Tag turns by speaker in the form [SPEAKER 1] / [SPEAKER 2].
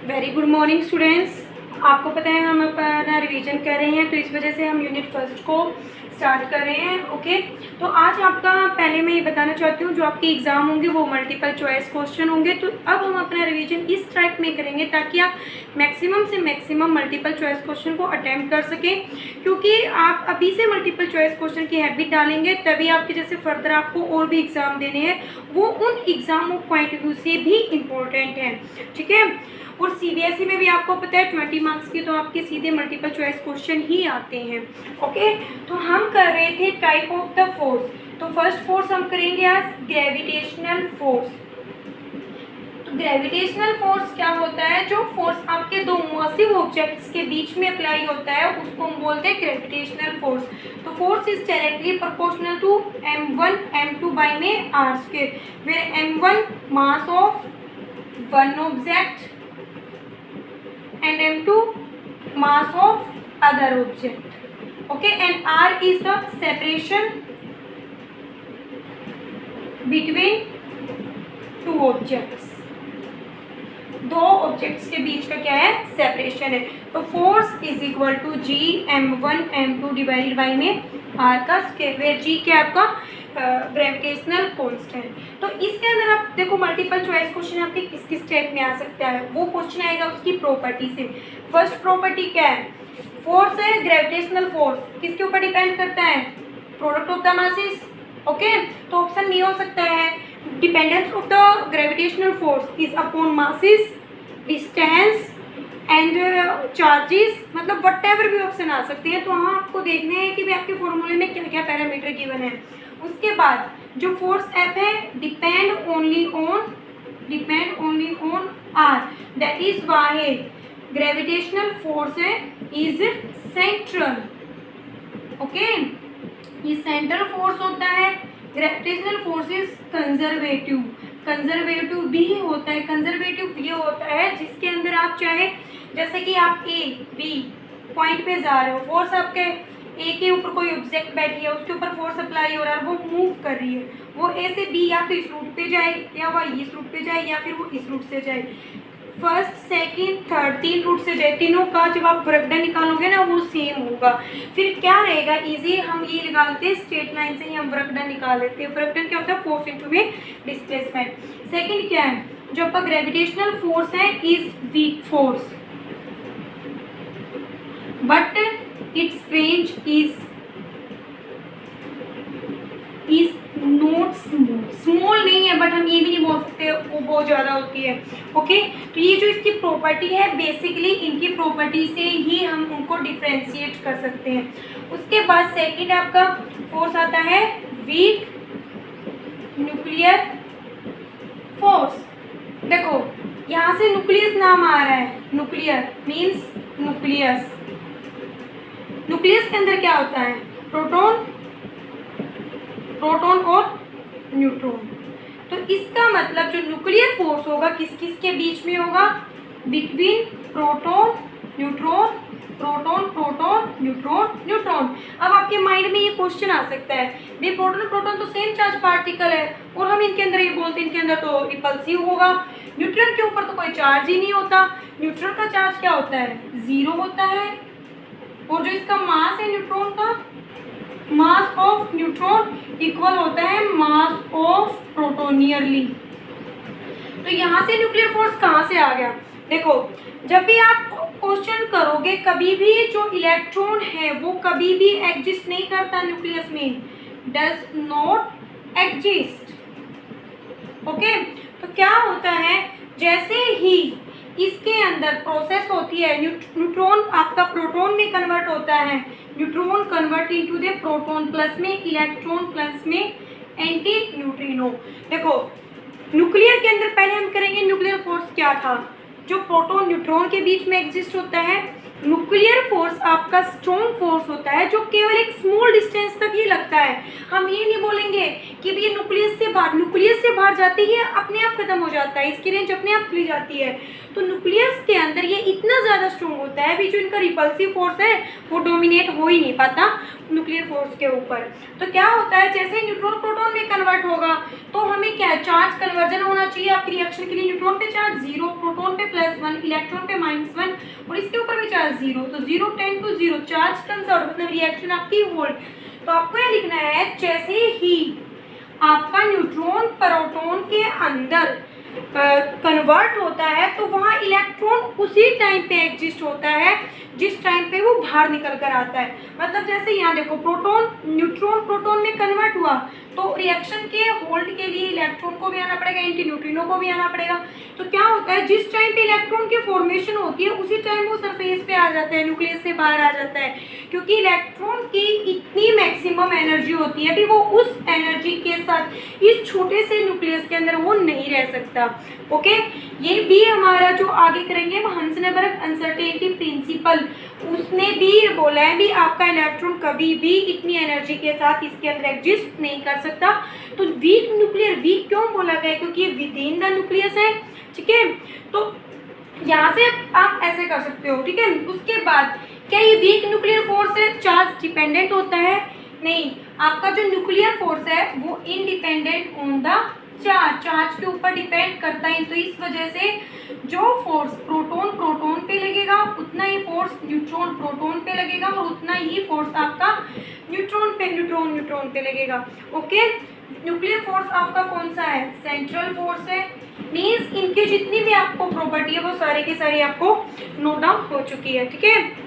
[SPEAKER 1] Very good morning students. आपको पता है हम अपना रिवीजन कर रहे हैं, तो इस वजह से हम यूनिट फर्स्ट को स्टार्ट कर रहे हैं। ओके, तो आज आपका पहले मैं ये बताना चाहती हूँ, जो आपके एग्ज़ाम होंगे वो मल्टीपल चॉइस क्वेश्चन होंगे। तो अब हम अपना रिवीजन इस टाइप में करेंगे ताकि आप मैक्सिमम से मैक्सिमम मल्टीपल चॉइस क्वेश्चन को अटेम्प्ट कर सकें, क्योंकि आप अभी से मल्टीपल चॉइस क्वेश्चन की हैबिट डालेंगे तभी आपके जैसे फर्दर आपको और भी एग्ज़ाम देने हैं वो उन एग्ज़ामों पॉइंट ऑफ व्यू से भी इम्पोर्टेंट है। ठीक है, और सीबीएसई में भी आपको पता है 20 मार्क्स की तो आपके सीधे मल्टीपल चॉइस क्वेश्चन ही आते हैं। ओके, तो हम कर रहे थे टाइप ऑफ द फोर्स। तो फर्स्ट फोर्स हम करेंगे आज ग्रेविटेशनल फोर्स। तो ग्रेविटेशनल फोर्स क्या होता है? जो फोर्स आपके दो मॉसिव ऑब्जेक्ट्स के बीच में अप्लाई होता है उसको हम बोलते हैं ग्रेविटेशनल फोर्स। तो force is directly proportional to m1 m2 by में r², where m1 mass of one object and m2 mass of other object. Okay, and r is the separation between two objects. दो objects के बीच का क्या है? Separation है। तो force is equal to G m1 m2 divided by में r का स्क्वायर, वेयर जी क्या आपका ग्रेविटेशनल कांस्टेंट। तो इसके अंदर आप देखो मल्टीपल चॉइस क्वेश्चन आपके किस किस टाइप में आ सकता है, वो क्वेश्चन आएगा उसकी प्रॉपर्टी से। फर्स्ट प्रॉपर्टी क्या है? फोर्स है ग्रेविटेशनल फोर्स, किसके ऊपर डिपेंड करता है? Product of the masses. Okay, तो ऑप्शन नहीं हो सकता है dependence of the gravitational force is upon masses, distance and charges, मतलब वट एवर भी ऑप्शन आ सकते हैं। तो वहाँ आपको देखना है कि भाई आपके फॉर्मूले में क्या क्या पैरामीटर गिवन है। उसके बाद जो फोर्स एफ है depend only on R, that is why gravitational force है इज सेंट्रल। ओके, ये सेंट्रल फोर्स होता है। Gravitational force is conservative, conservative भी होता है। कंजर्वेटिव ये होता है जिसके अंदर आप चाहे, जैसे कि आप ए बी पॉइंट पे जा रहे हो, फोर्स आपके ए के ऊपर कोई ऑब्जेक्ट बैठी है उसके ऊपर फोर्स अप्लाई हो रहा है, वो मूव कर रही है, वो ए से बी या तो इस रूट पे जाए या वह इस रूट पे जाए या फिर वो इस रूट से जाए। फर्स्ट सेकंड थर्ड तीन रूट से जाए, तीनों का जब आप वर्कडन निकालोगे ना वो सेम होगा। फिर क्या रहेगा? इजी हम ये निकालते हैं स्ट्रेट लाइन से ही हम वर्कडन निकाल लेते हैं। वर्कडन क्या होता है? फोर्स इनटू में डिस्प्लेसमेंट। सेकंड क्या है? जो आपका ग्रेविटेशनल फोर्स है is weak force but it's range is not small. Small नहीं है बट हम ये भी नहीं बोल सकते वो बहुत ज़्यादा होती है। ओके, तो ये जो इसकी प्रॉपर्टी है बेसिकली इनकी प्रॉपर्टी से ही हम उनको डिफ्रेंशिएट कर सकते हैं। उसके बाद सेकंड आपका फोर्स आता है वीक न्यूक्लियर फोर्स। देखो यहाँ से न्यूक्लियस नाम आ रहा है, न्यूक्लियर मीन्स न्यूक्लियस। न्यूक्लियस के अंदर क्या होता है? प्रोटॉन और न्यूट्रॉन। तो इसका मतलब जो न्यूक्लियर फोर्स होगा किस किस के बीच में होगा? Between proton neutron, proton proton neutron neutron. अब आपके माइंड में ये क्वेश्चन आ सकता है, भाई प्रोटॉन प्रोटॉन तो सेम चार्ज पार्टिकल है और हम इनके अंदर ये बोलते हैं इनके अंदर तो रिपल्सिव होगा। न्यूट्रॉन के ऊपर तो कोई चार्ज ही नहीं होता। न्यूट्रॉन का चार्ज क्या होता है? 0 होता है। और जो इसका मास है न्यूट्रॉन का, मास ऑफ न्यूट्रॉन इक्वल होता है मास ऑफ प्रोटॉन नियरली। तो यहाँ से न्यूक्लियर फोर्स कहाँ से आ गया? देखो जब भी आप क्वेश्चन करोगे कभी भी जो इलेक्ट्रॉन है वो कभी भी एग्जिस्ट नहीं करता न्यूक्लियस में, डज नॉट एग्जिस्ट। ओके, तो क्या होता है जैसे ही इसके अंदर प्रोसेस होती है, न्यूट्रॉन आपका प्रोटॉन में कन्वर्ट होता है, neutron convert into the proton plus में इलेक्ट्रॉन प्लस में एंटी न्यूट्रिनो। देखो न्यूक्लियर के अंदर पहले हम करेंगे न्यूक्लियर फोर्स क्या था, जो प्रोटॉन न्यूट्रॉन के बीच में एग्जिस्ट होता है। न्यूक्लियर फोर्स आपका स्ट्रॉन्ग फोर्स होता है जो केवल एक स्मॉल डिस्टेंस तक ही लगता है। हम ये नहीं बोलेंगे कि ये न्यूक्लियस से बाहर जाते ही अपने आप खत्म हो जाता है, इसकी रेंज अपने आप खुली जाती है। तो न्यूक्लियस के अंदर ये इतना ज़्यादा स्ट्रॉन्ग होता है भी जो इनका रिपल्सिव फोर्स है वो डोमिनेट हो ही नहीं पाता न्यूक्लियर फोर्स के ऊपर। तो क्या होता है, जैसे न्यूट्रॉन प्रोटॉन में कन्वर्ट होगा तो हमें क्या है, चार्ज कन्वर्जन होना चाहिए आपकी रिएक्शन के लिए। न्यूट्रॉन पे चार्ज 0, प्रोटॉन पे +1, इलेक्ट्रॉन पे -1 और इसके ऊपर भी चार्ज 0, तो 0 टेंड टू 0 चार्ज कंजर्व, मतलब रिएक्शन आपकी होल्ड। तो आपको ये लिखना है, जैसे ही आपका न्यूट्रॉन प्रोटॉन के अंदर कन्वर्ट होता है तो वहाँ इलेक्ट्रॉन उसी टाइम पे एग्जिस्ट होता है जिस टाइम पे वो बाहर निकल कर आता है। मतलब जैसे यहाँ देखो, न्यूट्रॉन प्रोटॉन में कन्वर्ट हुआ तो रिएक्शन के होल्ड के लिए इलेक्ट्रॉन को भी आना पड़ेगा, एंटी न्यूट्रिनो को भी आना पड़ेगा। तो क्या होता है, जिस टाइम पे इलेक्ट्रॉन की फॉर्मेशन होती है उसी टाइम वो सरफेस पे आ जाता है, न्यूक्लियस से बाहर आ जाता है, क्योंकि इलेक्ट्रॉन की इतनी मैक्सिमम एनर्जी होती है कि वो उस एनर्जी के साथ इस छोटे से न्यूक्लियस के अंदर वो नहीं रह सकता। ओके, ये भी हमारा जो आगे करेंगे वो हंसनबर्ग अनसर्टेनिटी प्रिंसिपल, उसने भी बोला है भी आपका इलेक्ट्रॉन कभी भी इतनी एनर्जी के साथ इसके अंदर एग्जिस्ट नहीं कर सकता। तो वीक न्यूक्लियर, वीक क्यों बोला गया, क्योंकि ये विद इन द न्यूक्लियस है। ठीक है, तो यहाँ से आप ऐसे कर सकते हो। ठीक है, उसके बाद क्या ये वीक न्यूक्लियर फोर्स है, चार्ज डिपेंडेंट होता है? नहीं, आपका जो न्यूक्लियर फोर्स है वो इनडिपेंडेंट ऑन द चार्ज के ऊपर डिपेंड करता है। तो इस वजह से जो फोर्स प्रोटॉन पे लगेगा उतना ही फोर्स प्रोटॉन पे लगेगा और उतना ही फोर्स आपका न्यूट्रॉन पे लगेगा। ओके, न्यूक्लियर फोर्स आपका कौन सा है, सेंट्रल फोर्स है। मीन्स इनकी जितनी भी आपको प्रॉपर्टी है वो सारी की सारी आपको नोट डाउन हो चुकी है। ठीक है।